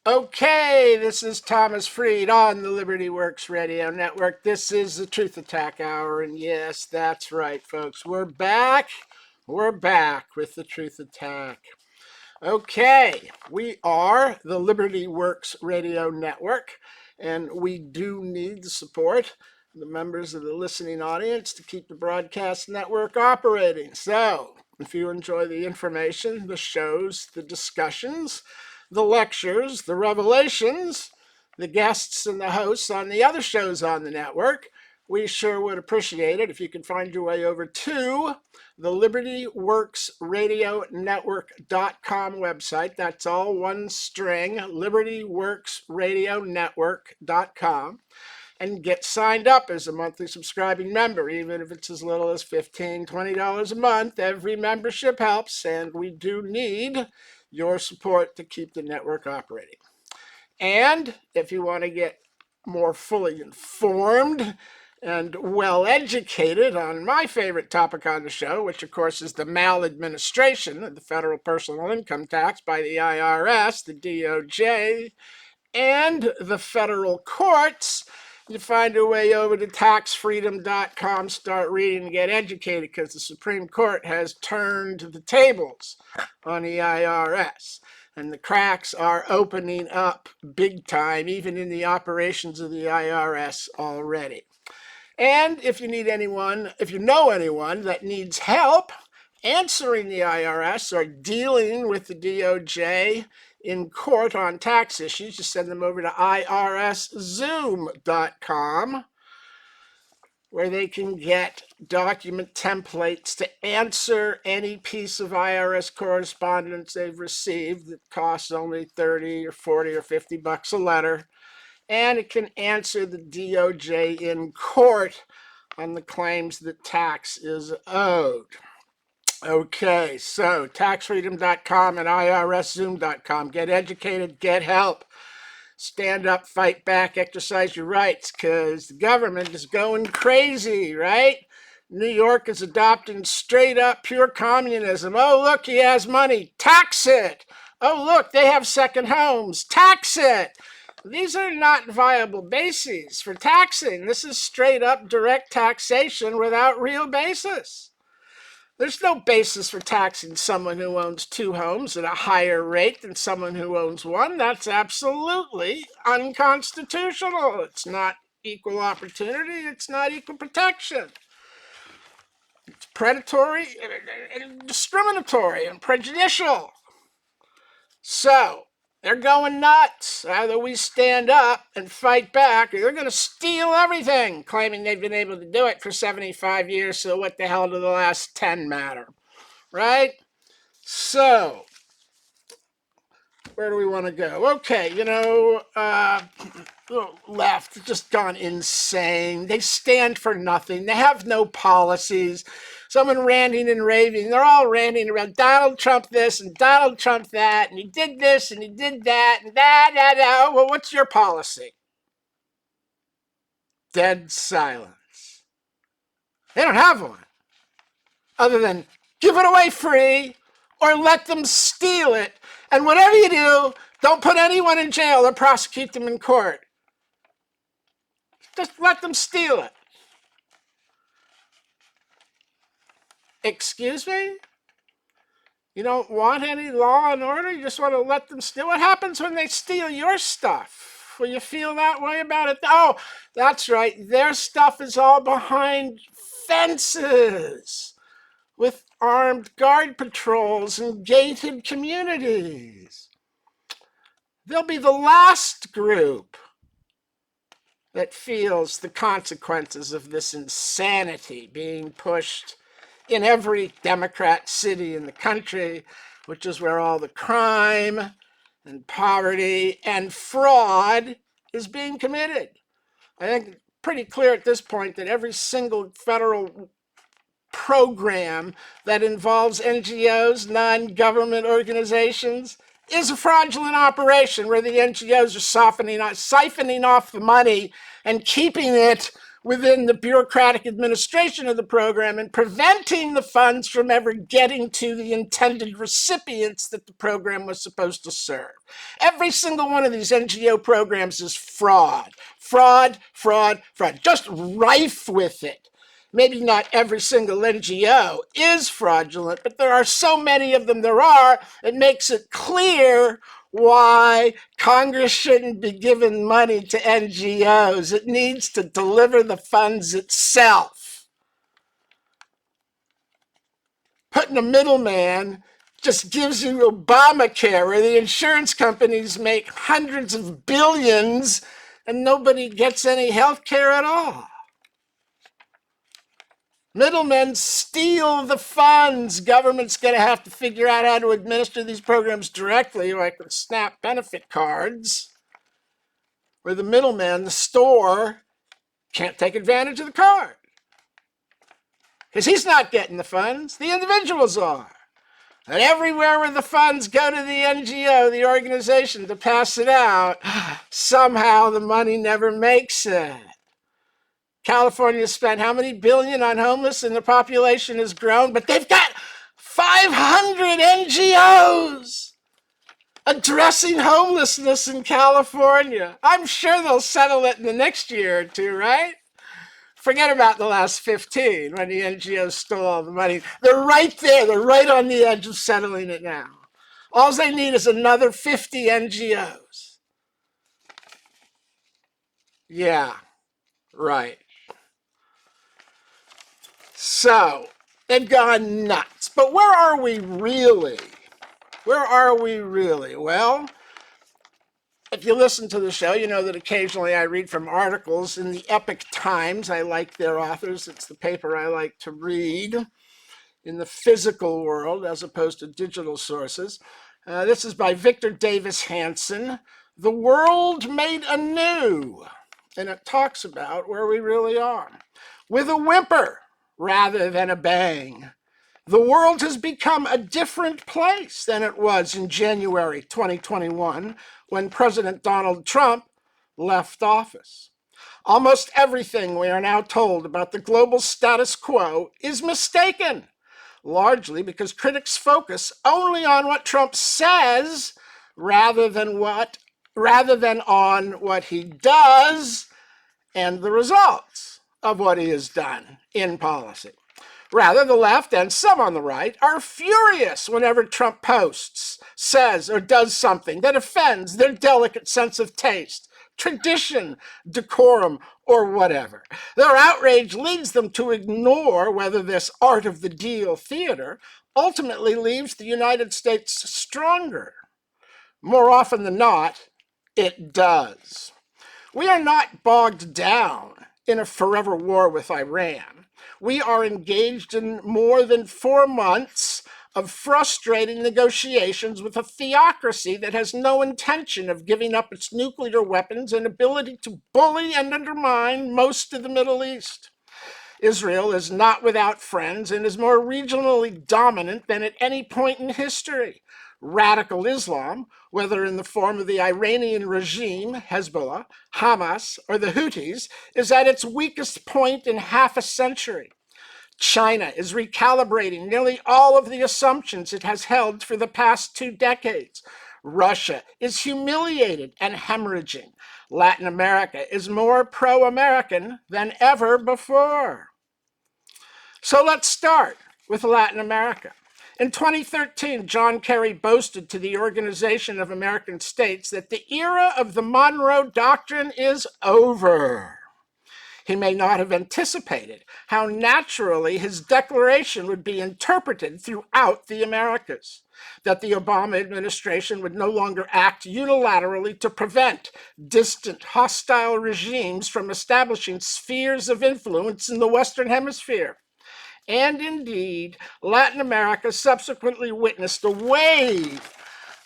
Okay, this is Thomas Freed on the Liberty Works Radio Network. This is the Truth Attack Hour, and yes, that's right, folks. We're back. We're back with the Truth Attack. Okay, we are the Liberty Works Radio Network, and we do need the support of the members of the listening audience to keep the broadcast network operating. So, if you enjoy the information, the shows, the discussions, the lectures, the revelations, the guests and the hosts on the other shows on the network, we sure would appreciate it if you could find your way over to the LibertyWorksRadioNetwork.com website. That's all one string, LibertyWorksRadioNetwork.com, and get signed up as a monthly subscribing member, even if it's as little as $15, $20 a month. Every membership helps, and we do need your support to keep the network operating. And if you want to get more fully informed and well educated on my favorite topic on the show, which of course is the maladministration of the federal personal income tax by the IRS, the DOJ, and the federal courts, you find your way over to taxfreedom.com, start reading and get educated, because the Supreme Court has turned the tables on the IRS. And the cracks are opening up big time, even in the operations of the IRS already. And if you need anyone, if you know anyone that needs help answering the IRS or dealing with the DOJ in court on tax issues, you send them over to irszoom.com, where they can get document templates to answer any piece of IRS correspondence they've received that costs only 30 or 40 or 50 bucks a letter. And it can answer the DOJ in court on the claims that tax is owed. Okay, so taxfreedom.com and irszoom.com. Get educated, get help. Stand up, fight back, exercise your rights, because the government is going crazy, right? New York is adopting straight up pure communism. Oh, look, he has money. Tax it. Oh, look, they have second homes. Tax it. These are not viable bases for taxing. This is straight up direct taxation without real basis. There's no basis for taxing someone who owns two homes at a higher rate than someone who owns one. That's absolutely unconstitutional. It's not equal opportunity. It's not equal protection. It's predatory and discriminatory and prejudicial. So, they're going nuts. Either we stand up and fight back, or they're going to steal everything, claiming they've been able to do it for 75 years, so what the hell do the last 10 matter? Right? So, where do we want to go? Okay, left, just gone insane. They stand for nothing. They have no policies. Someone ranting and raving. They're all ranting around Donald Trump this and Donald Trump that, and he did this and he did that, and da. Well, what's your policy? Dead silence. They don't have one, other than give it away free or let them steal it. And whatever you do, don't put anyone in jail or prosecute them in court. Just let them steal it. Excuse me? You don't want any law and order? You just want to let them steal? What happens when they steal your stuff? Will you feel that way about it? Oh, that's right. Their stuff is all behind fences with armed guard patrols and gated communities. They'll be the last group that feels the consequences of this insanity being pushed in every Democrat city in the country, which is where all the crime and poverty and fraud is being committed. I think it's pretty clear at this point that every single federal program that involves NGOs, non-government organizations, is a fraudulent operation where the NGOs are siphoning off the money and keeping it within the bureaucratic administration of the program and preventing the funds from ever getting to the intended recipients that the program was supposed to serve. Every single one of these NGO programs is fraud, fraud, fraud, fraud, just rife with it. Maybe not every single NGO is fraudulent, but there are so many of them it makes it clear why Congress shouldn't be giving money to NGOs. It needs to deliver the funds itself. Putting a middleman just gives you Obamacare, where the insurance companies make hundreds of billions and nobody gets any health care at all. Middlemen steal the funds. Government's going to have to figure out how to administer these programs directly, like with SNAP benefit cards, where the middleman, the store, can't take advantage of the card. Because he's not getting the funds, the individuals are. And everywhere where the funds go to the NGO, the organization, to pass it out, somehow the money never makes it. California spent how many billion on homeless and the population has grown, but they've got 500 NGOs addressing homelessness in California. I'm sure they'll settle it in the next year or two, right? Forget about the last 15 when the NGOs stole all the money. They're right there. They're right on the edge of settling it now. All they need is another 50 NGOs. Yeah, right. So, they've gone nuts. But where are we really? Where are we really? Well, if you listen to the show, you know that occasionally I read from articles in the Epoch Times. I like their authors. It's the paper I like to read in the physical world as opposed to digital sources. This is by Victor David Hansen, The World Made Anew. And it talks about where we really are. With a whimper rather than a bang, the world has become a different place than it was in January 2021 when President Donald Trump left office. Almost everything we are now told about the global status quo is mistaken, largely because critics focus only on what Trump says rather than on what he does and the results of what he has done in policy. Rather, the left and some on the right are furious whenever Trump posts, says, or does something that offends their delicate sense of taste, tradition, decorum, or whatever. Their outrage leads them to ignore whether this art of the deal theater ultimately leaves the United States stronger. More often than not, it does. We are not bogged down in a forever war with Iran. We are engaged in more than 4 months of frustrating negotiations with a theocracy that has no intention of giving up its nuclear weapons and ability to bully and undermine most of the Middle East. Israel is not without friends and is more regionally dominant than at any point in history. Radical Islam, whether in the form of the Iranian regime, Hezbollah, Hamas, or the Houthis, is at its weakest point in half a century. China is recalibrating nearly all of the assumptions it has held for the past 2 decades. Russia is humiliated and hemorrhaging. Latin America is more pro-American than ever before. So let's start with Latin America. In 2013, John Kerry boasted to the Organization of American States that the era of the Monroe Doctrine is over. He may not have anticipated how naturally his declaration would be interpreted throughout the Americas, that the Obama administration would no longer act unilaterally to prevent distant, hostile regimes from establishing spheres of influence in the Western Hemisphere. And indeed, Latin America subsequently witnessed a wave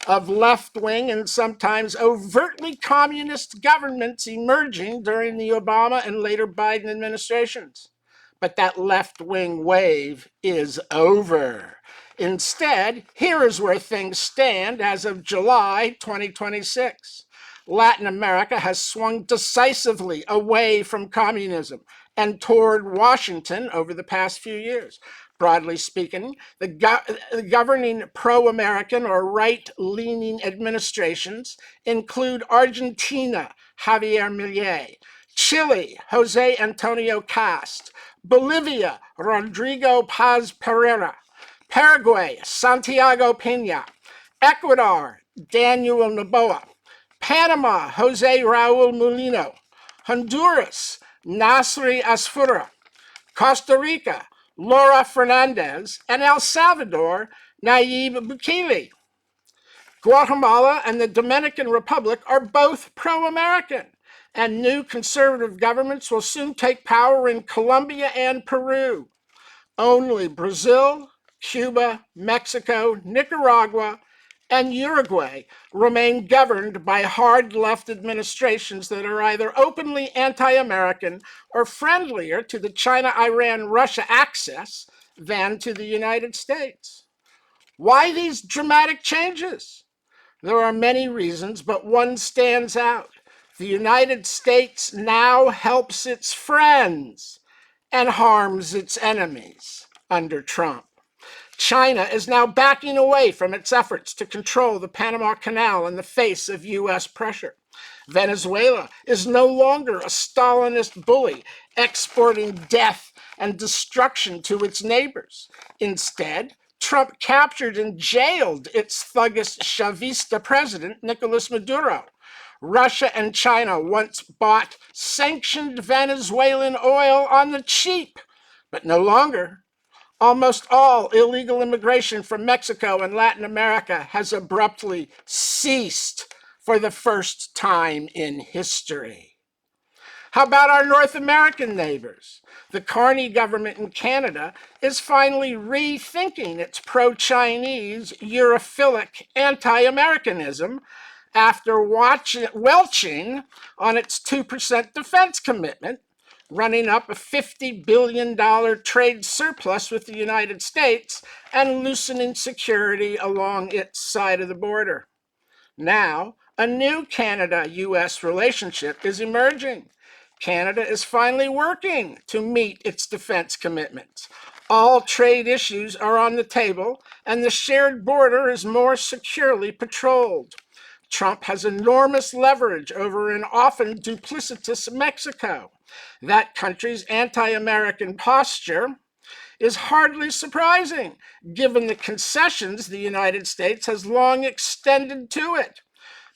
of left-wing and sometimes overtly communist governments emerging during the Obama and later Biden administrations. But that left-wing wave is over. Instead, here is where things stand as of July 2026. Latin America has swung decisively away from communism and toward Washington over the past few years. Broadly speaking, the governing pro-American or right-leaning administrations include Argentina, Javier Milei, Chile, Jose Antonio Cast, Bolivia, Rodrigo Paz Pereira, Paraguay, Santiago Peña, Ecuador, Daniel Noboa, Panama, Jose Raul Mulino, Honduras, Nasri Asfura, Costa Rica, Laura Fernandez, and El Salvador, Nayib Bukele. Guatemala and the Dominican Republic are both pro-American, and new conservative governments will soon take power in Colombia and Peru. Only Brazil, Cuba, Mexico, Nicaragua, and Uruguay remain governed by hard left administrations that are either openly anti-American or friendlier to the China-Iran-Russia axis than to the United States. Why these dramatic changes? There are many reasons, but one stands out. The United States now helps its friends and harms its enemies under Trump. China is now backing away from its efforts to control the Panama Canal in the face of U.S. pressure. Venezuela is no longer a Stalinist bully exporting death and destruction to its neighbors. Instead, Trump captured and jailed its thuggish Chavista president, Nicolas Maduro. Russia and China once bought sanctioned Venezuelan oil on the cheap, but no longer. Almost all illegal immigration from Mexico and Latin America has abruptly ceased for the first time in history. How about our North American neighbors? The Carney government in Canada is finally rethinking its pro-Chinese, Europhilic anti-Americanism after welching on its 2% defense commitment, running up a $50 billion trade surplus with the United States, and loosening security along its side of the border. Now, a new Canada-U.S. relationship is emerging. Canada is finally working to meet its defense commitments. All trade issues are on the table, and the shared border is more securely patrolled. Trump has enormous leverage over an often duplicitous Mexico. That country's anti-American posture is hardly surprising, given the concessions the United States has long extended to it.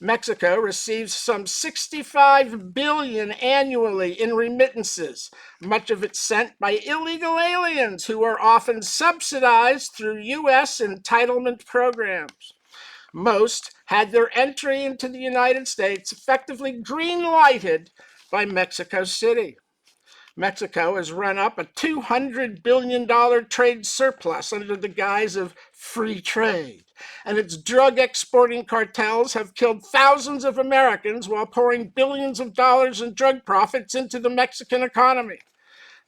Mexico receives some $65 billion annually in remittances, much of it sent by illegal aliens who are often subsidized through U.S. entitlement programs. Most had their entry into the United States effectively green-lighted by Mexico City. Mexico has run up a $200 billion trade surplus under the guise of free trade, and its drug exporting cartels have killed thousands of Americans while pouring billions of dollars in drug profits into the Mexican economy.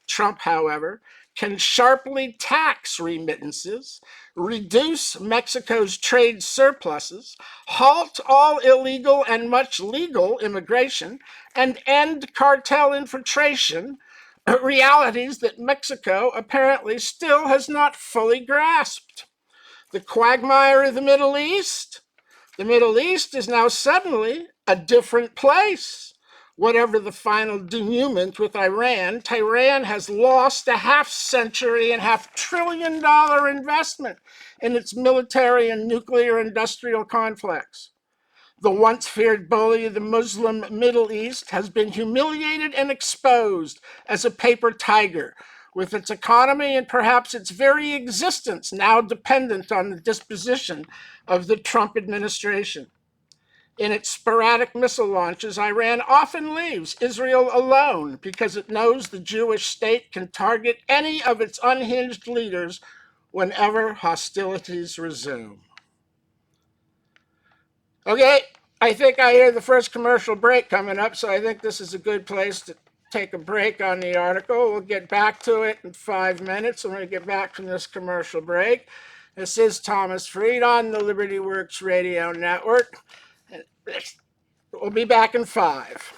Trump, however, can sharply tax remittances, reduce Mexico's trade surpluses, halt all illegal and much legal immigration, and end cartel infiltration, realities that Mexico apparently still has not fully grasped. The quagmire of the Middle East? The Middle East is now suddenly a different place. Whatever the final denouement with Iran, Tehran has lost a half-century and half-trillion-dollar investment in its military and nuclear industrial complex. The once feared bully of the Muslim Middle East has been humiliated and exposed as a paper tiger, with its economy and perhaps its very existence now dependent on the disposition of the Trump administration. In its sporadic missile launches, Iran often leaves Israel alone because it knows the Jewish state can target any of its unhinged leaders whenever hostilities resume. Okay, I think I hear the first commercial break coming up, so I think this is a good place to take a break on the article. We'll get back to it in 5 minutes when we get back from this commercial break. This is Thomas Freed on the Liberty Works Radio Network. We'll be back in 5.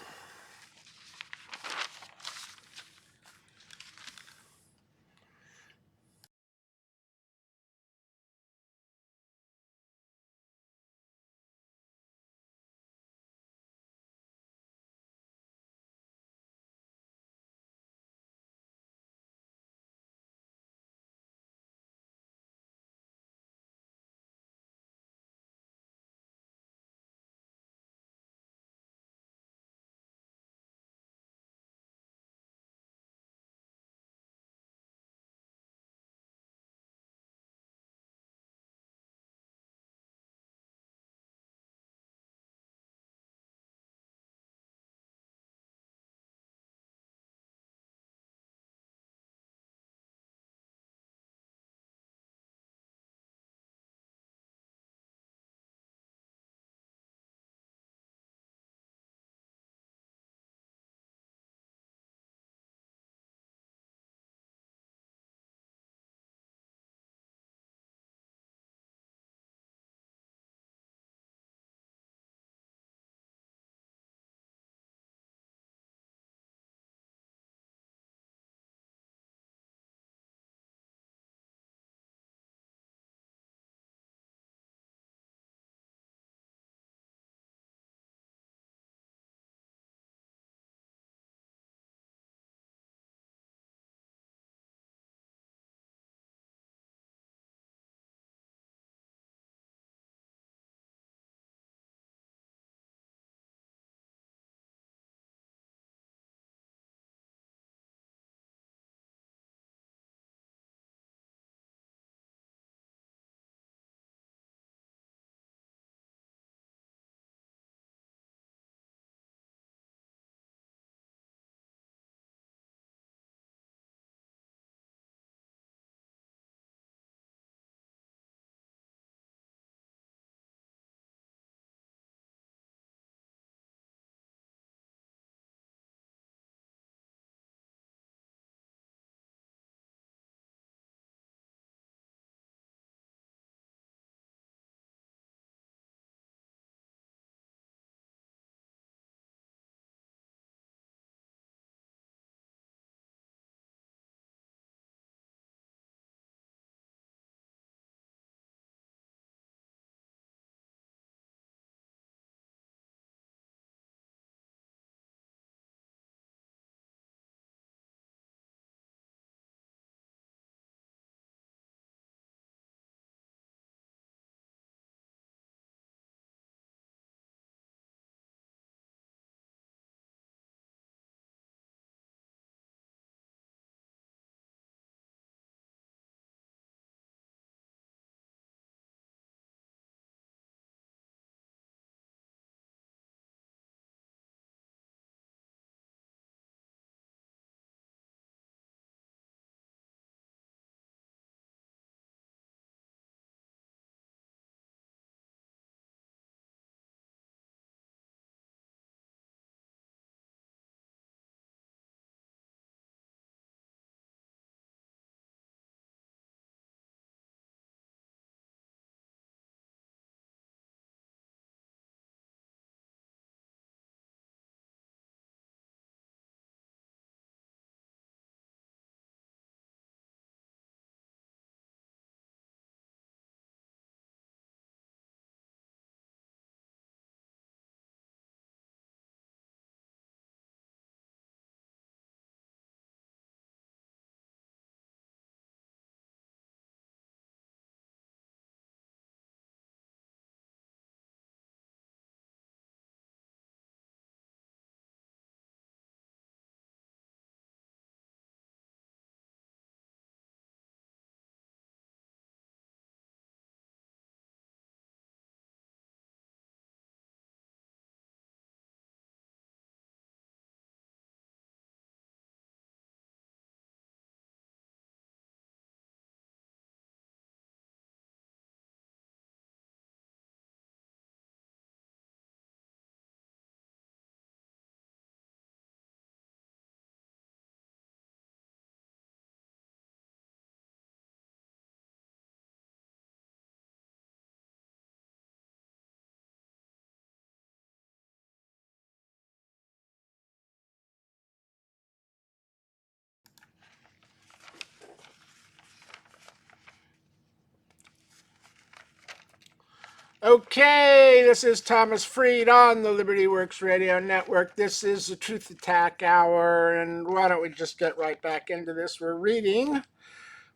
Okay, this is Thomas Freed on the Liberty Works Radio Network. This is the Truth Attack Hour, and why don't we just get right back into this? We're reading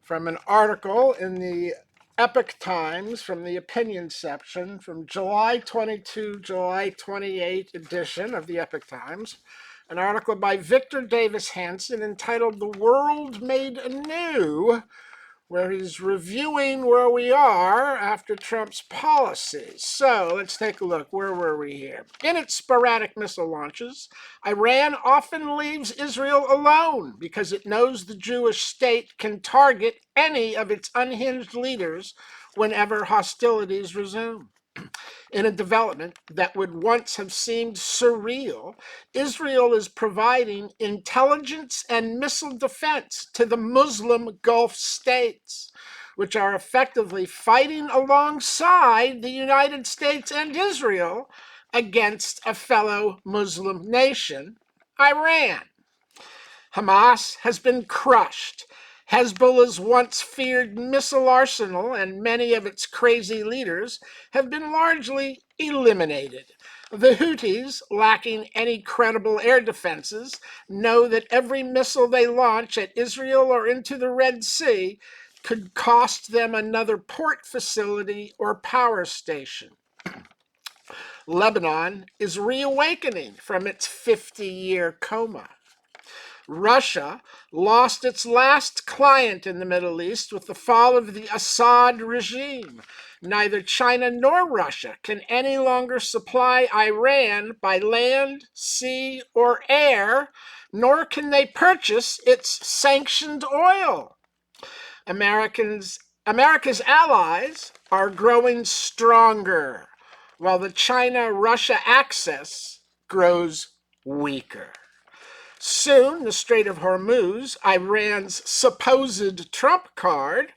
from an article in the Epoch Times from the opinion section from July 22, July 28 edition of the Epoch Times. An article by Victor David Hansen entitled "The World Made Anew," where he's reviewing where we are after Trump's policies. So let's take a look. Where were we here? In its sporadic missile launches, Iran often leaves Israel alone because it knows the Jewish state can target any of its unhinged leaders whenever hostilities resume. In a development that would once have seemed surreal, Israel is providing intelligence and missile defense to the Muslim Gulf states, which are effectively fighting alongside the United States and Israel against a fellow Muslim nation, Iran. Hamas has been crushed. Hezbollah's once feared missile arsenal and many of its crazy leaders have been largely eliminated. The Houthis, lacking any credible air defenses, know that every missile they launch at Israel or into the Red Sea could cost them another port facility or power station. Lebanon is reawakening from its 50-year coma. Russia lost its last client in the Middle East with the fall of the Assad regime. Neither China nor Russia can any longer supply Iran by land, sea, or air, nor can they purchase its sanctioned oil. America's allies are growing stronger, while the China-Russia axis grows weaker. Soon, the Strait of Hormuz, Iran's supposed Trump card,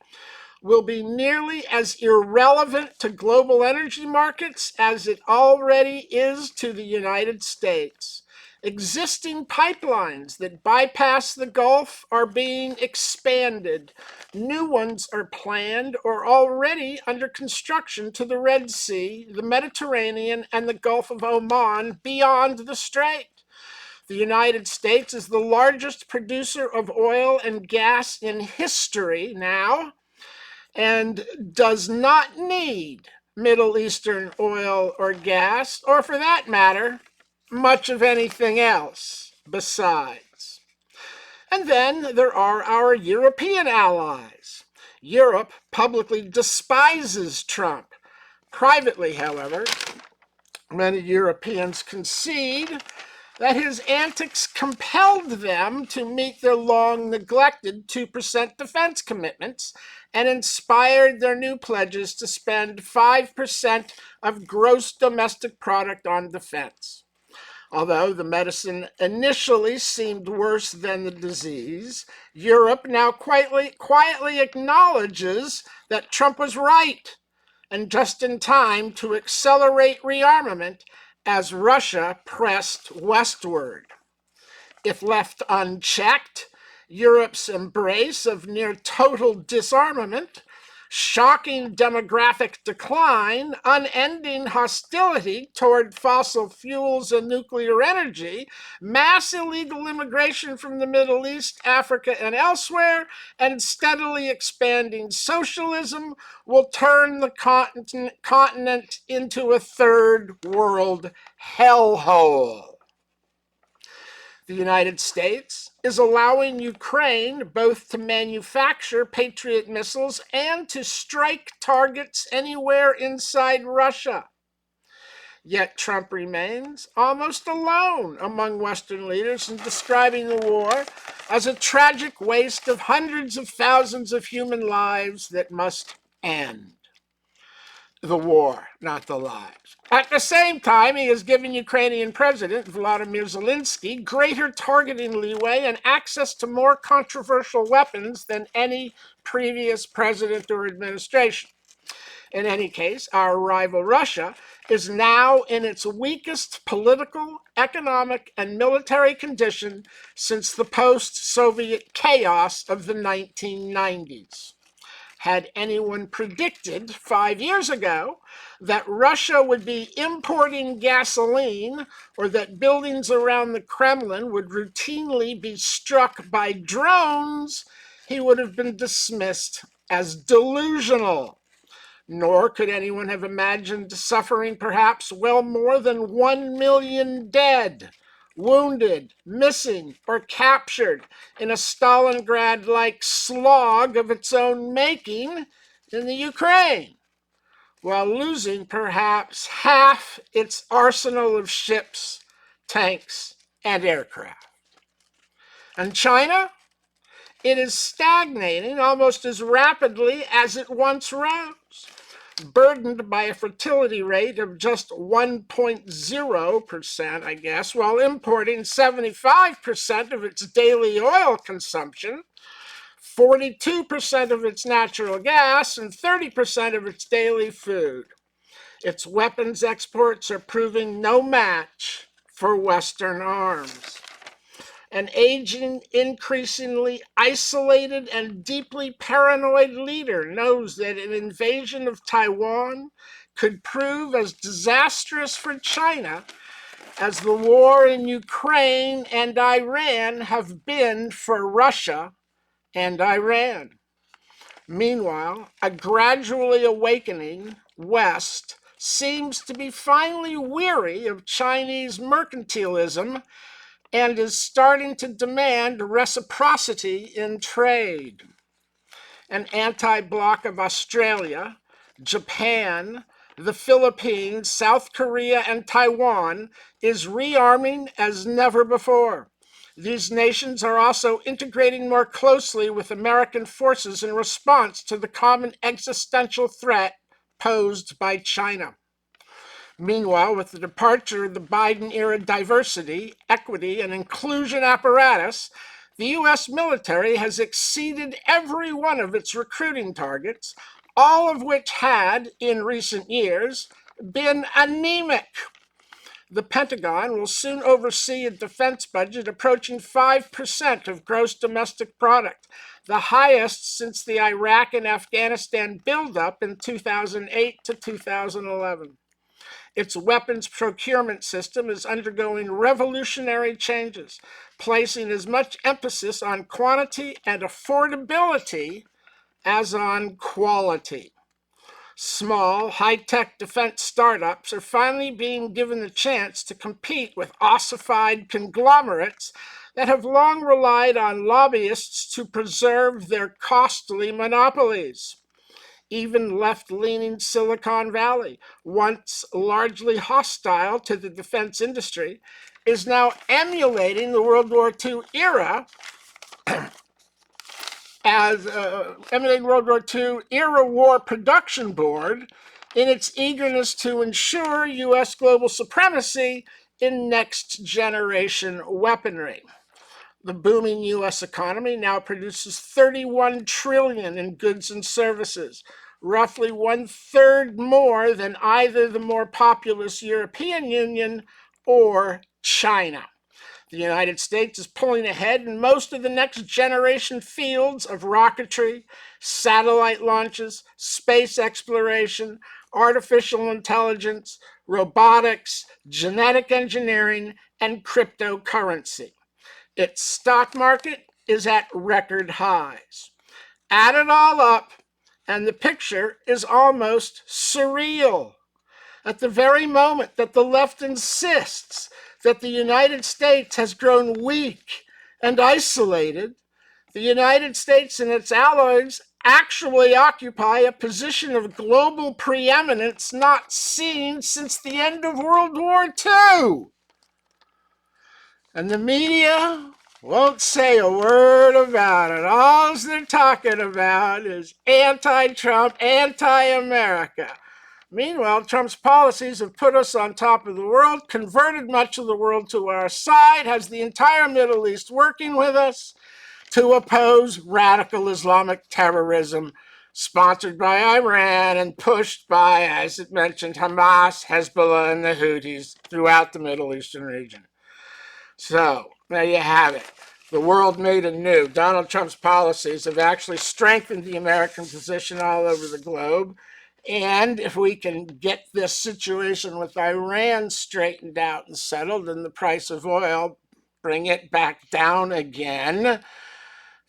will be nearly as irrelevant to global energy markets as it already is to the United States. Existing pipelines that bypass the Gulf are being expanded. New ones are planned or already under construction to the Red Sea, the Mediterranean, and the Gulf of Oman beyond the strait. The United States is the largest producer of oil and gas in history now and does not need Middle Eastern oil or gas, or for that matter, much of anything else besides. And then there are our European allies. Europe publicly despises Trump. Privately, however, many Europeans concede that his antics compelled them to meet their long-neglected 2% defense commitments and inspired their new pledges to spend 5% of gross domestic product on defense. Although the medicine initially seemed worse than the disease, Europe now quietly acknowledges that Trump was right, and just in time to accelerate rearmament as Russia pressed westward. If left unchecked, Europe's embrace of near total disarmament, shocking demographic decline, unending hostility toward fossil fuels and nuclear energy, mass illegal immigration from the Middle East, Africa, and elsewhere, and steadily expanding socialism will turn the continent into a third world hellhole. The United States is allowing Ukraine both to manufacture Patriot missiles and to strike targets anywhere inside Russia. Yet Trump remains almost alone among Western leaders in describing the war as a tragic waste of hundreds of thousands of human lives that must end. The war, not the lives. At the same time, he has given Ukrainian President Vladimir Zelensky greater targeting leeway and access to more controversial weapons than any previous president or administration. In any case, our rival Russia is now in its weakest political, economic, and military condition since the post-Soviet chaos of the 1990s. Had anyone predicted 5 years ago that Russia would be importing gasoline or that buildings around the Kremlin would routinely be struck by drones, he would have been dismissed as delusional. Nor could anyone have imagined suffering perhaps well more than 1 million dead, wounded, missing, or captured in a Stalingrad-like slog of its own making in the Ukraine, while losing perhaps half its arsenal of ships, tanks, and aircraft. And China? It is stagnating almost as rapidly as it once rose, burdened by a fertility rate of just 1.0%, I guess, while importing 75% of its daily oil consumption, 42% of its natural gas, and 30% of its daily food. Its weapons exports are proving no match for Western arms. An aging, increasingly isolated, and deeply paranoid leader knows that an invasion of Taiwan could prove as disastrous for China as the war in Ukraine and Iran have been for Russia and Iran. Meanwhile, a gradually awakening West seems to be finally weary of Chinese mercantilism and is starting to demand reciprocity in trade. An anti-bloc of Australia, Japan, the Philippines, South Korea, and Taiwan is rearming as never before. These nations are also integrating more closely with American forces in response to the common existential threat posed by China. Meanwhile, with the departure of the Biden-era diversity, equity, and inclusion apparatus, the U.S. military has exceeded every one of its recruiting targets, all of which had, in recent years, been anemic. The Pentagon will soon oversee a defense budget approaching 5% of gross domestic product, the highest since the Iraq and Afghanistan buildup in 2008 to 2011. Its weapons procurement system is undergoing revolutionary changes, placing as much emphasis on quantity and affordability as on quality. Small, high-tech defense startups are finally being given the chance to compete with ossified conglomerates that have long relied on lobbyists to preserve their costly monopolies. Even left-leaning Silicon Valley, once largely hostile to the defense industry, is now emulating the World War II era as emulating World War II era war production board in its eagerness to ensure U.S. global supremacy in next-generation weaponry. The booming U.S. economy now produces $31 trillion in goods and services, roughly 1/3 more than either the more populous European Union or China. The United States is pulling ahead in most of the next generation fields of rocketry, satellite launches, space exploration, artificial intelligence, robotics, genetic engineering, and cryptocurrency. Its stock market is at record highs. Add it all up, and the picture is almost surreal. At the very moment that the left insists that the United States has grown weak and isolated, the United States and its allies actually occupy a position of global preeminence not seen since the end of World War II. And the media won't say a word about it. All they're talking about is anti-Trump, anti-America. Meanwhile, Trump's policies have put us on top of the world, converted much of the world to our side, has the entire Middle East working with us to oppose radical Islamic terrorism sponsored by Iran and pushed by, as it mentioned, Hamas, Hezbollah, and the Houthis throughout the Middle Eastern region. So, there you have it. the world made anew. Donald Trump's policies have actually strengthened the American position all over the globe. And if we can get this situation with Iran straightened out and settled, and the price of oil, bring it back down again.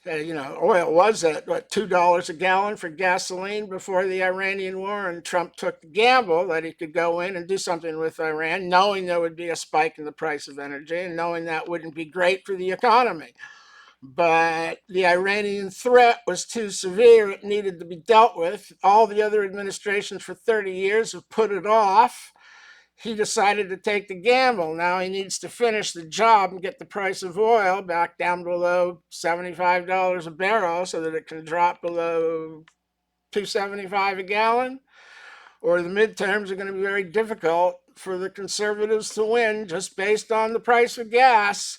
Oil was at, $2 a gallon for gasoline before the Iranian war, and Trump took the gamble that he could go in and do something with Iran, knowing there would be a spike in the price of energy and knowing that wouldn't be great for the economy. But the Iranian threat was too severe. It needed to be dealt with. All the other administrations for 30 years have put it off. He decided to take the gamble. Now he needs to finish the job and get the price of oil back down below $75 a barrel so that it can drop below $2.75 a gallon. Or the midterms are going to be very difficult for the conservatives to win just based on the price of gas.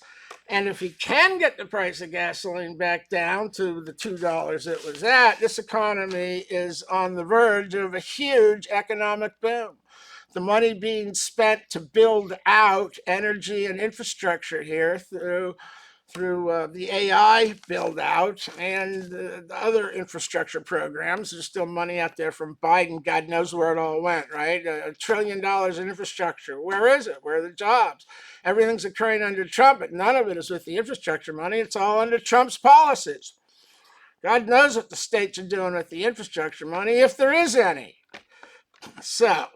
And if he can get the price of gasoline back down to the $2 it was at, this economy is on the verge of a huge economic boom. The money being spent to build out energy and infrastructure here through the AI build out and the other infrastructure programs. There's still money out there from Biden. God knows where it all went, right? $1 trillion in infrastructure. Where is it? Where are the jobs? Everything's occurring under Trump, but none of it is with the infrastructure money. It's all under Trump's policies. God knows what the states are doing with the infrastructure money, if there is any. So,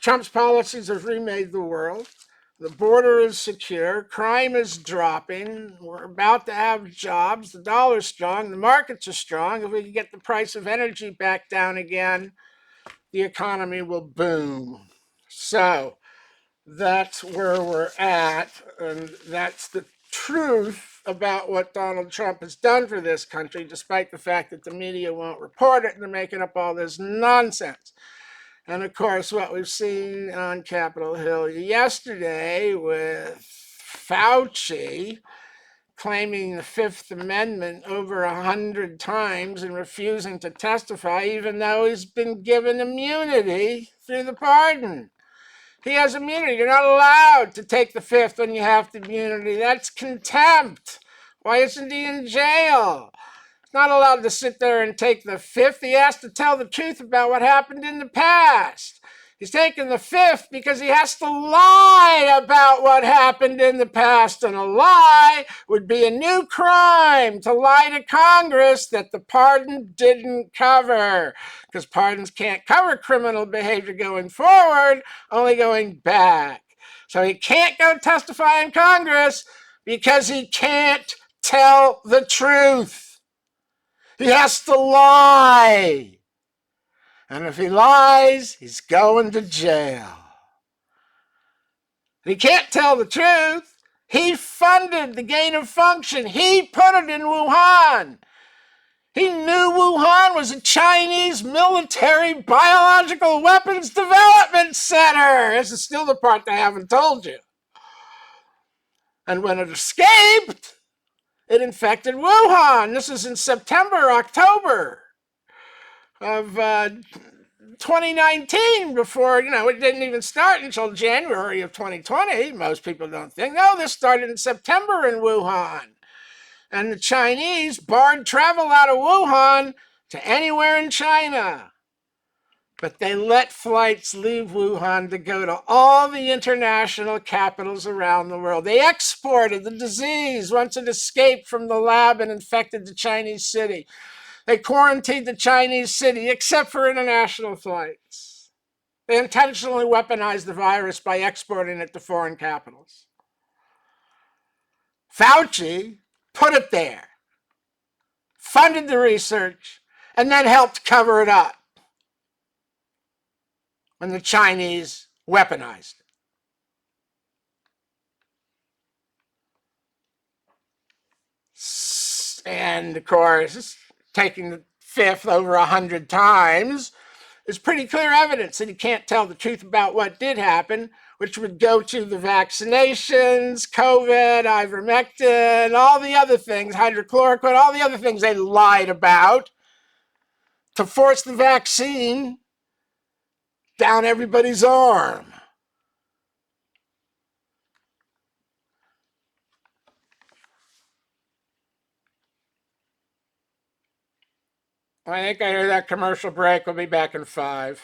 Trump's policies have remade the world. The border is secure. Crime is dropping. We're about to have jobs. The dollar's strong. The markets are strong. If we can get the price of energy back down again, the economy will boom. So that's where we're at. And that's the truth about what Donald Trump has done for this country, despite the fact that the media won't report it and they're making up all this nonsense. And of course, what we've seen on Capitol Hill yesterday with Fauci claiming the Fifth Amendment over 100 times and refusing to testify, even though he's been given immunity through the pardon. He has immunity. You're not allowed to take the Fifth when you have the immunity. That's contempt. Why isn't he in jail? Not allowed to sit there and take the Fifth. He has to tell the truth about what happened in the past. He's taking the Fifth because he has to lie about what happened in the past. And a lie would be a new crime, to lie to Congress that the pardon didn't cover. Because pardons can't cover criminal behavior going forward, only going back. So he can't go testify in Congress because he can't tell the truth. He has to lie. And if he lies, he's going to jail. And he can't tell the truth. He funded the gain of function. He put it in Wuhan. He knew Wuhan was a Chinese military biological weapons development center. This is still the part they haven't told you. And when it escaped, it infected Wuhan. This is in September, October of 2019, before, it didn't even start until January of 2020. Most people don't think. No, this started in September in Wuhan. And the Chinese barred travel out of Wuhan to anywhere in China. But they let flights leave Wuhan to go to all the international capitals around the world. They exported the disease once it escaped from the lab and infected the Chinese city. They quarantined the Chinese city except for international flights. They intentionally weaponized the virus by exporting it to foreign capitals. Fauci put it there, funded the research, and then helped cover it up when the Chinese weaponized it. And of course, taking the Fifth over 100 times is pretty clear evidence that he can't tell the truth about what did happen, which would go to the vaccinations, COVID, ivermectin, all the other things, hydrochloroquine, all the other things they lied about to force the vaccine down everybody's arm. I think I hear that commercial break. We'll be back in 5.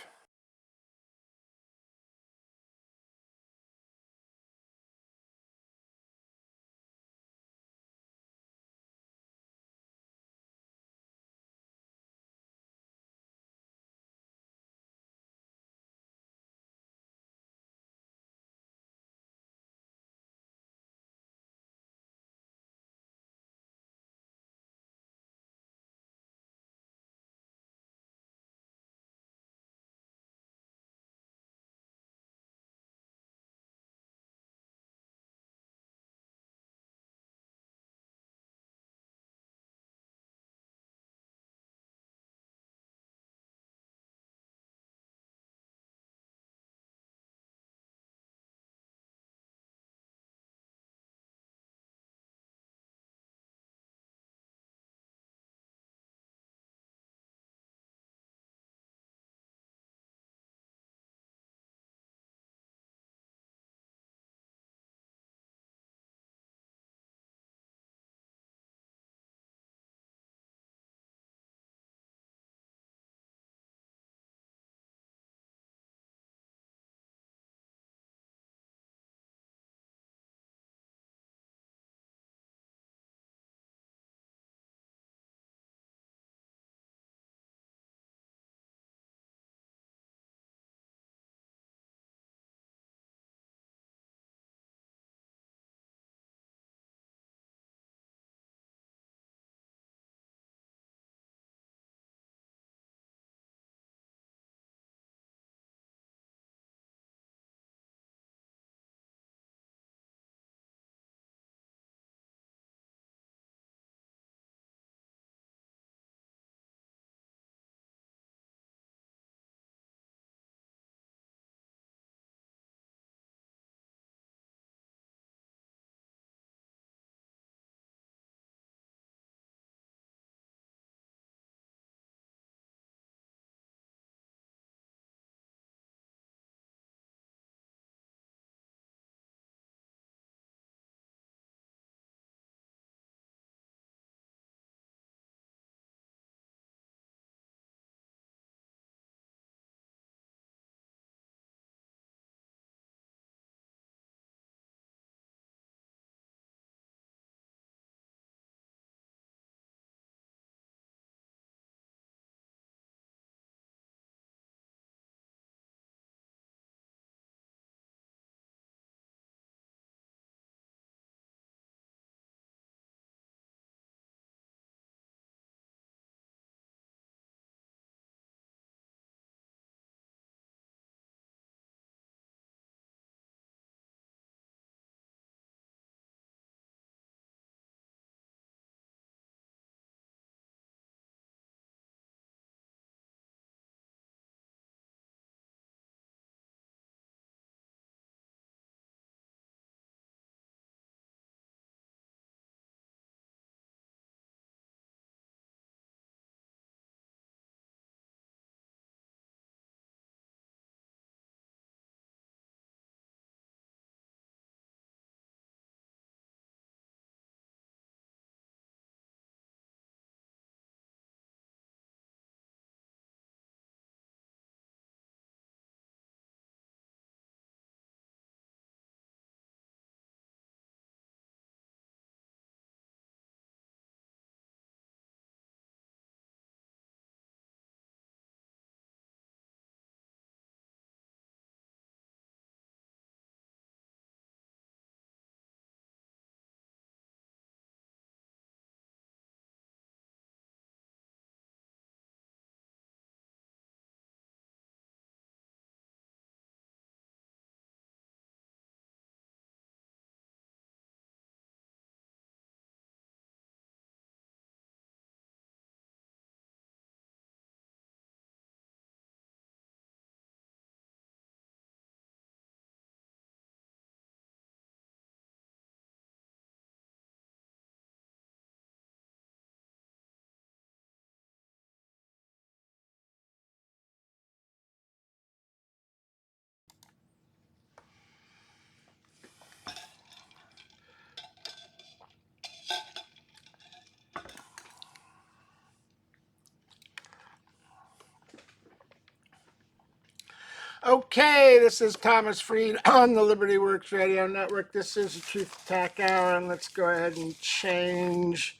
Okay, this is Thomas Freed on the Liberty Works Radio Network. This is the Truth Attack Hour, and let's go ahead and change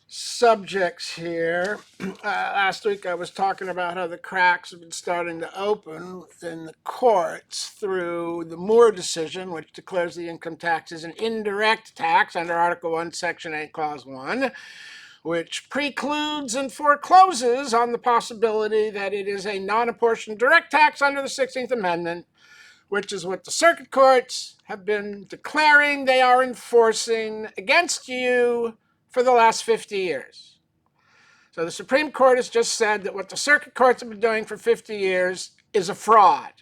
subjects here. Last week I was talking about how the cracks have been starting to open in the courts through the Moore decision, which declares the income tax is an indirect tax under Article 1, Section 8, Clause 1. Which precludes and forecloses on the possibility that it is a non-apportioned direct tax under the 16th Amendment, which is what the circuit courts have been declaring they are enforcing against you for the last 50 years. So the Supreme Court has just said that what the circuit courts have been doing for 50 years is a fraud.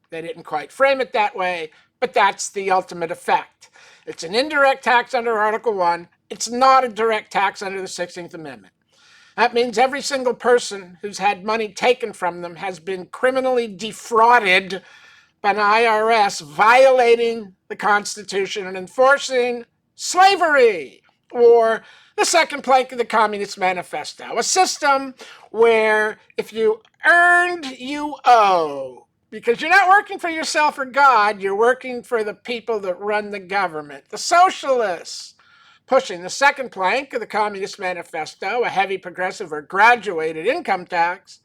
They didn't quite frame it that way, but that's the ultimate effect. It's an indirect tax under Article 1. It's not a direct tax under the 16th Amendment. That means every single person who's had money taken from them has been criminally defrauded by an IRS violating the Constitution and enforcing slavery, or the second plank of the Communist Manifesto, a system where if you earned, you owe. Because you're not working for yourself or God, you're working for the people that run the government, the socialists. Pushing the second plank of the Communist Manifesto, a heavy progressive or graduated income tax,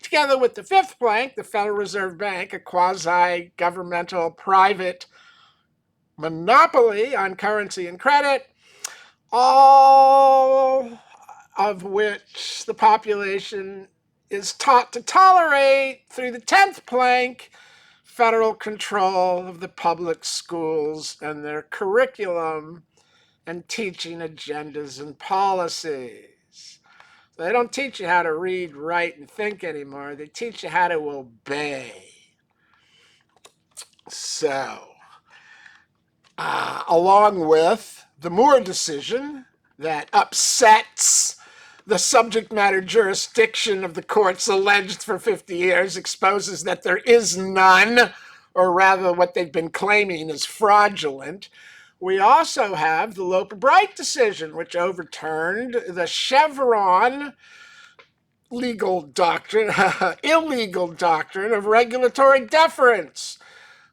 together with the fifth plank, the Federal Reserve Bank, a quasi-governmental private monopoly on currency and credit, all of which the population is taught to tolerate through the 10th plank, federal control of the public schools and their curriculum and teaching agendas and policies. They don't teach you how to read, write, and think anymore. They teach you how to obey. So, along with the Moore decision that upsets the subject matter jurisdiction of the courts alleged for 50 years, exposes that there is none, or rather what they've been claiming is fraudulent. We also have the Loper-Bright decision, which overturned the Chevron illegal doctrine of regulatory deference,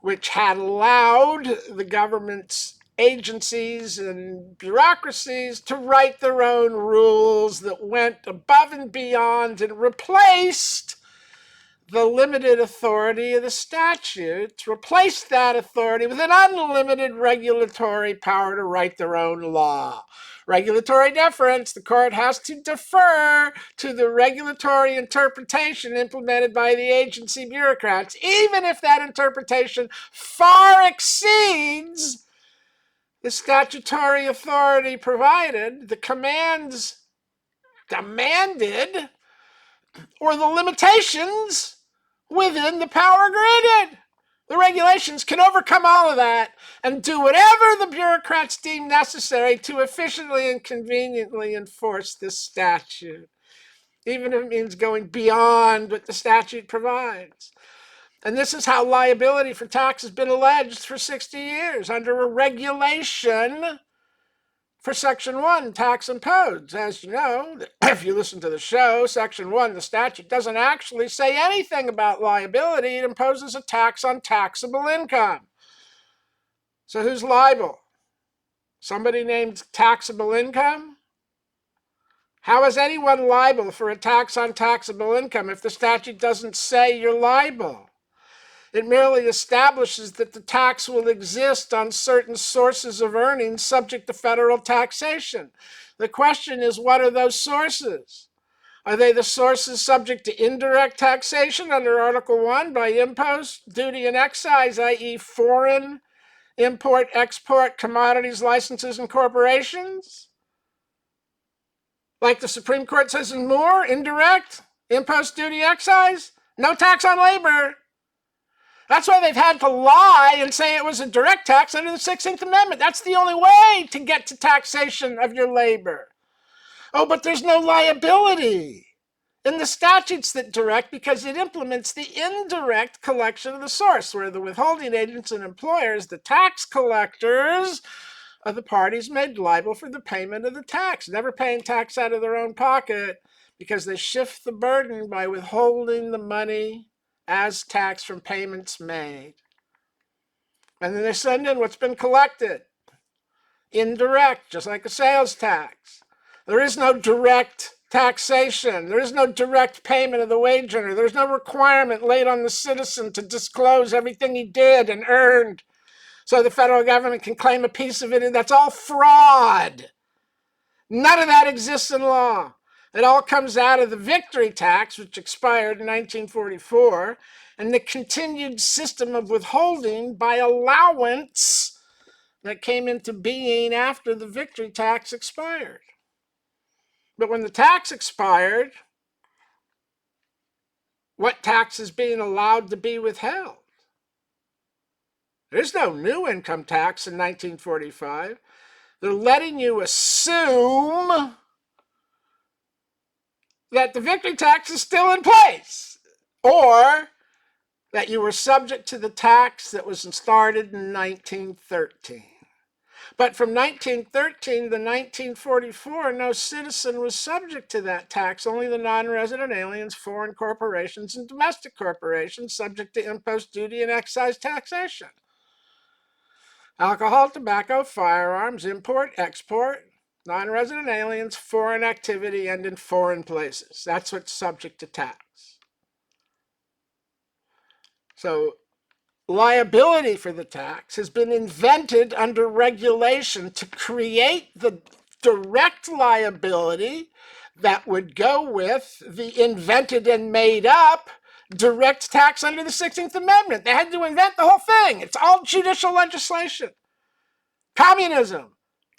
which had allowed the government's agencies and bureaucracies to write their own rules that went above and beyond and replaced the limited authority of the statute, replaced that authority with an unlimited regulatory power to write their own law. Regulatory deference, the court has to defer to the regulatory interpretation implemented by the agency bureaucrats, even if that interpretation far exceeds the statutory authority provided, the commands demanded, or the limitations within the power granted. The regulations can overcome all of that and do whatever the bureaucrats deem necessary to efficiently and conveniently enforce this statute, even if it means going beyond what the statute provides. And this is how liability for tax has been alleged for 60 years under a regulation for Section 1, tax imposed. As you know, if you listen to the show, Section 1, the statute, doesn't actually say anything about liability. It imposes a tax on taxable income. So who's liable? Somebody named taxable income? How is anyone liable for a tax on taxable income if the statute doesn't say you're liable? It merely establishes that the tax will exist on certain sources of earnings subject to federal taxation. The question is, what are those sources? Are they the sources subject to indirect taxation under Article 1 by impost, duty, and excise, i.e. foreign import, export, commodities, licenses, and corporations? Like the Supreme Court says in Moore, indirect, impost, duty, excise, no tax on labor. That's why they've had to lie and say it was a direct tax under the 16th Amendment. That's the only way to get to taxation of your labor. Oh, but there's no liability in the statutes that direct because it implements the indirect collection of the source, where the withholding agents and employers, the tax collectors, are the parties made liable for the payment of the tax, never paying tax out of their own pocket because they shift the burden by withholding the money as tax from payments made. And then they send in what's been collected. Indirect, just like a sales tax. There is no direct taxation. There is no direct payment of the wage earner. There's no requirement laid on the citizen to disclose everything he did and earned so the federal government can claim a piece of it. And that's all fraud. None of that exists in law. It all comes out of the victory tax, which expired in 1944, and the continued system of withholding by allowance that came into being after the victory tax expired. But when the tax expired, what tax is being allowed to be withheld? There's no new income tax in 1945. They're letting you assume that the victory tax is still in place, or that you were subject to the tax that was started in 1913. But from 1913 to 1944, no citizen was subject to that tax. Only the non-resident aliens, foreign corporations, and domestic corporations subject to impost duty and excise taxation. Alcohol, tobacco, firearms, import, export, non-resident aliens, foreign activity, and in foreign places. That's what's subject to tax. So liability for the tax has been invented under regulation to create the direct liability that would go with the invented and made up direct tax under the 16th Amendment. They had to invent the whole thing. It's all judicial legislation. Communism.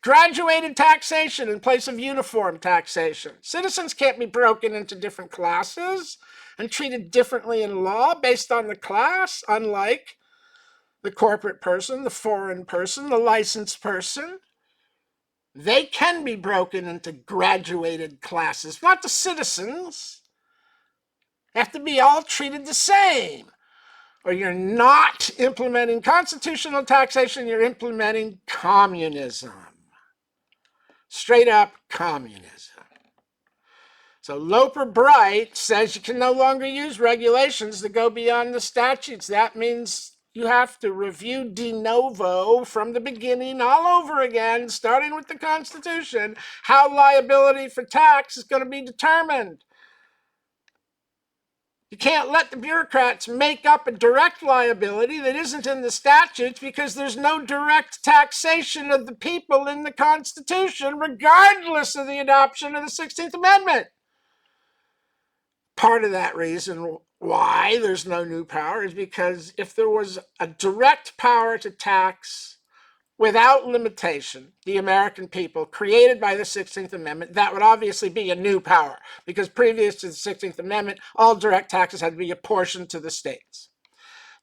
Graduated taxation in place of uniform taxation. Citizens can't be broken into different classes and treated differently in law based on the class, unlike the corporate person, the foreign person, the licensed person. They can be broken into graduated classes, not the citizens. They have to be all treated the same. Or you're not implementing constitutional taxation, you're implementing communism. Straight up communism. So Loper Bright says you can no longer use regulations that go beyond the statutes. That means you have to review de novo from the beginning all over again, starting with the Constitution, how liability for tax is going to be determined. You can't let the bureaucrats make up a direct liability that isn't in the statutes because there's no direct taxation of the people in the Constitution, regardless of the adoption of the 16th Amendment. Part of that reason why there's no new power is because if there was a direct power to tax without limitation the American people created by the 16th Amendment, that would obviously be a new power, because previous to the 16th Amendment, all direct taxes had to be apportioned to the states.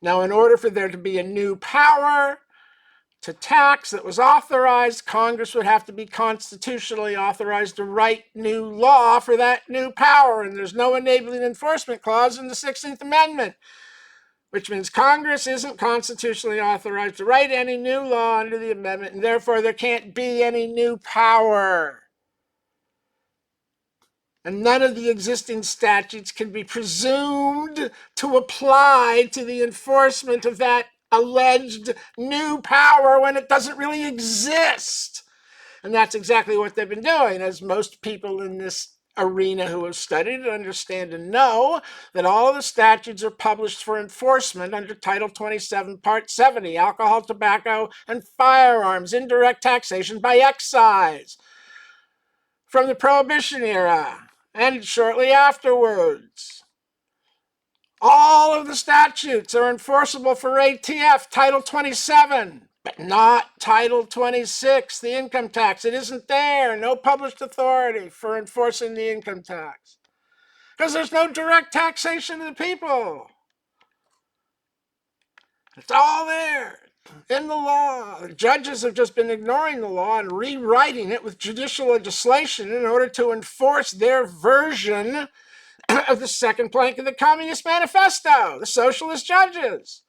Now, in order for there to be a new power to tax that was authorized, Congress would have to be constitutionally authorized to write new law for that new power, and there's no enabling enforcement clause in the 16th Amendment, which means Congress isn't constitutionally authorized to write any new law under the amendment, and therefore there can't be any new power. And none of the existing statutes can be presumed to apply to the enforcement of that alleged new power when it doesn't really exist. And that's exactly what they've been doing, as most people in this arena who have studied and understand and know that all of the statutes are published for enforcement under Title 27, Part 70, alcohol, tobacco, and firearms, indirect taxation by excise, from the Prohibition era and shortly afterwards. All of the statutes are enforceable for ATF, Title 27, but not Title 26, the income tax. It isn't there. No published authority for enforcing the income tax, because there's no direct taxation of the people. It's all there in the law. The judges have just been ignoring the law and rewriting it with judicial legislation in order to enforce their version of the second plank of the Communist Manifesto, the socialist judges.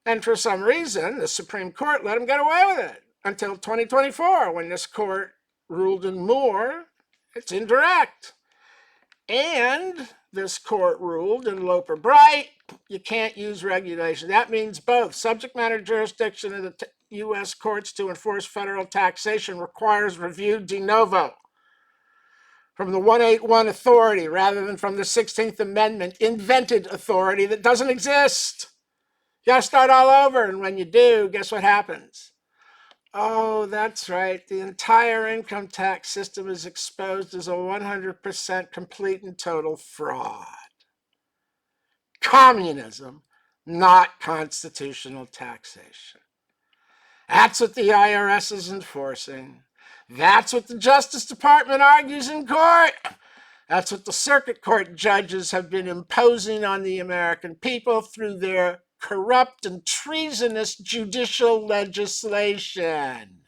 And for some reason, the Supreme Court let them get away with it until 2024, when this court ruled in Moore, it's indirect. And this court ruled in Loper Bright, you can't use regulation. That means both. Subject matter jurisdiction of the U.S. courts to enforce federal taxation requires review de novo from the 181 authority rather than from the 16th Amendment invented authority that doesn't exist. You got to start all over, and when you do, guess what happens? Oh, that's right. The entire income tax system is exposed as a 100% complete and total fraud. Communism, not constitutional taxation. That's what the IRS is enforcing. That's what the Justice Department argues in court. That's what the circuit court judges have been imposing on the American people through their corrupt and treasonous judicial legislation.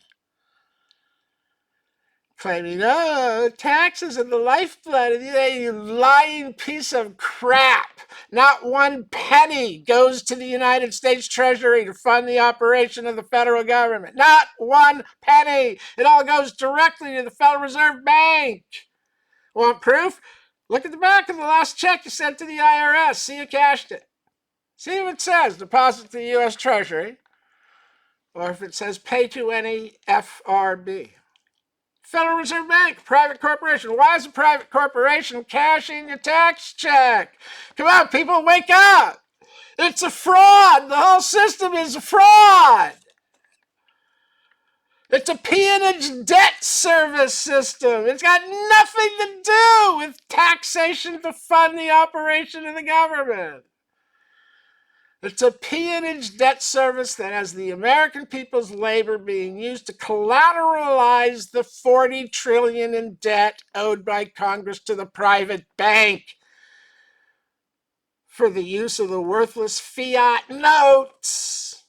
Claiming, oh, taxes are the lifeblood of you lying piece of crap. Not one penny goes to the United States Treasury to fund the operation of the federal government. Not one penny. It all goes directly to the Federal Reserve Bank. Want proof? Look at the back of the last check you sent to the IRS. See you cashed it. See if it says deposit to the U.S. Treasury, or if it says pay to any FRB. Federal Reserve Bank, private corporation. Why is a private corporation cashing your tax check? Come on, people, wake up. It's a fraud. The whole system is a fraud. It's a peonage debt service system. It's got nothing to do with taxation to fund the operation of the government. It's a peonage debt service that has the American people's labor being used to collateralize the $40 trillion in debt owed by Congress to the private bank for the use of the worthless fiat notes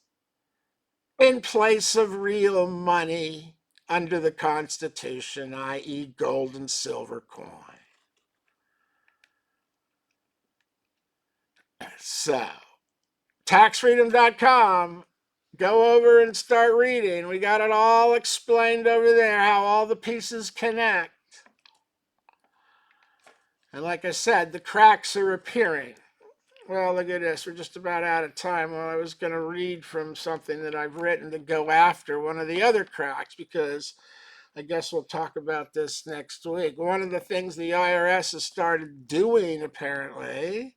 in place of real money under the Constitution, i.e. gold and silver coin. So, taxfreedom.com, go over and start reading. We got it all explained over there, how all the pieces connect. And like I said, the cracks are appearing. Well, look at this. We're just about out of time. Well, I was going to read from something that I've written to go after one of the other cracks, because I guess we'll talk about this next week. One of the things the IRS has started doing, apparently,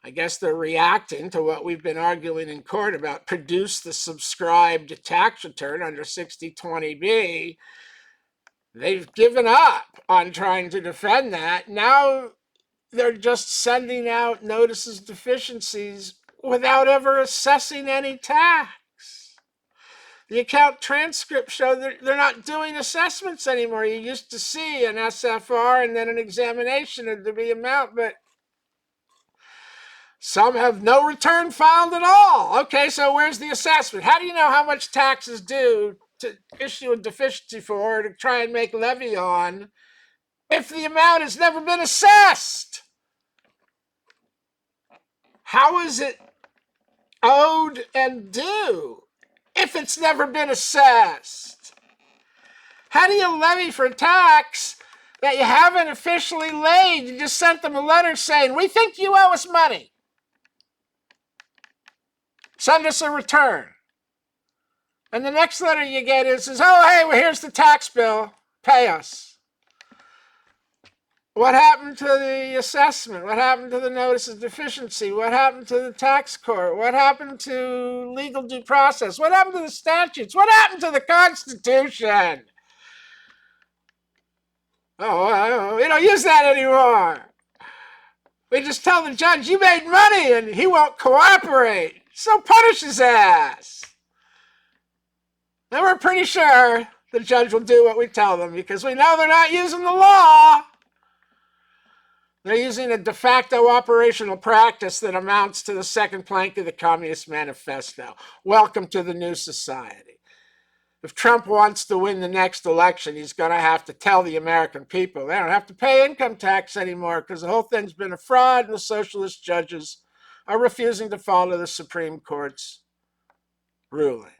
I guess they're reacting to what we've been arguing in court about produce the subscribed tax return under 6020B. They've given up on trying to defend that. Now they're just sending out notices of deficiencies without ever assessing any tax. The account transcripts show that they're not doing assessments anymore. You used to see an SFR and then an examination of the amount, but some have no return filed at all. Okay, so where's the assessment? How do you know how much tax is due to issue a deficiency for or to try and make levy on if the amount has never been assessed? How is it owed and due if it's never been assessed? How do you levy for tax that you haven't officially laid? You just sent them a letter saying, we think you owe us money. Send us a return. And the next letter you get is, oh, hey, well, here's the tax bill. Pay us. What happened to the assessment? What happened to the notice of deficiency? What happened to the tax court? What happened to legal due process? What happened to the statutes? What happened to the Constitution? Oh, we don't use that anymore. We just tell the judge, you made money, and he won't cooperate. So punish his ass. And we're pretty sure the judge will do what we tell them, because we know they're not using the law. They're using a de facto operational practice that amounts to the second plank of the Communist Manifesto. Welcome to the new society. If Trump wants to win the next election, he's going to have to tell the American people they don't have to pay income tax anymore, because the whole thing's been a fraud, and the socialist judges are refusing to follow the Supreme Court's ruling.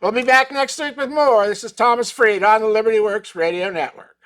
We'll be back next week with more. This is Thomas Fried on the Liberty Works Radio Network.